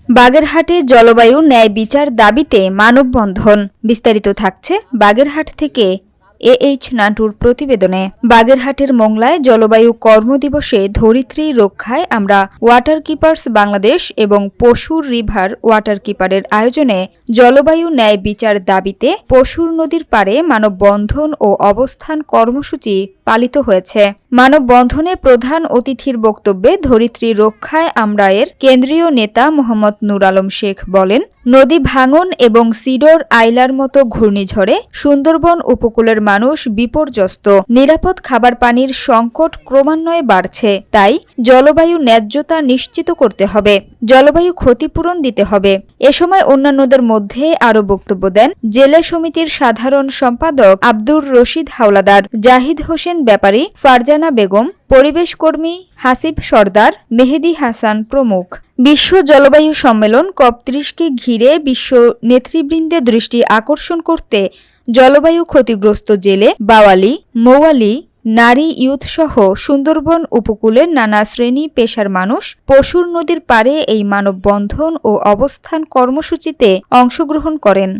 বাগেরহাটে জলবায়ু ন্যায় বিচার দাবিতে মানববন্ধন। বিস্তারিত থাকছে বাগেরহাট থেকে এইচ নান্টুর প্রতিবেদনে। বাগেরহাটের মোংলায় জলবায়ু কর্মদিবসে ধরিত্রী রক্ষায় আমরা ওয়াটার কিপার্স বাংলাদেশ এবং পশুর রিভার ওয়াটার কিপারের আয়োজনে জলবায়ু ন্যায় বিচার দাবিতে পশুর নদীর পাড়ে মানববন্ধন ও অবস্থান কর্মসূচি পালিত হয়েছে। মানববন্ধনে প্রধান অতিথির বক্তব্যে ধরিত্রী রক্ষায় আমরা এর কেন্দ্রীয় নেতা মোহাম্মদ নূর আলম শেখ বলেন, নদী ভাঙন এবং সিডর আইলার মতো ঘূর্ণিঝড়ে সুন্দরবন উপকূলের মানুষ বিপর্যস্ত। নিরাপদ খাবার পানির সংকট ক্রমান্বয়ে বাড়ছে। তাই জলবায়ু ন্যায্যতা নিশ্চিত করতে হবে, জলবায়ু ক্ষতিপূরণ দিতে হবে। এ সময় অন্যান্যদের মধ্যে আরও বক্তব্য দেন জেলা সমিতির সাধারণ সম্পাদক আব্দুর রশিদ হাওলাদার, জাহিদ হোসেন ব্যাপারী, ফারজানা বেগম, পরিবেশ কর্মী হাসিব সর্দার, মেহেদি হাসান প্রমুখ। বিশ্ব জলবায়ু সম্মেলন COP30কে ঘিরে বিশ্ব নেতৃবৃন্দের দৃষ্টি আকর্ষণ করতে জলবায়ু ক্ষতিগ্রস্ত জেলে, বাওয়ালি, মৌয়ালি, নারী, ইয়ুথসহ সুন্দরবন উপকূলের নানা শ্রেণী পেশার মানুষ পশুর নদীর পাড়ে এই মানববন্ধন ও অবস্থান কর্মসূচিতে অংশগ্রহণ করেন।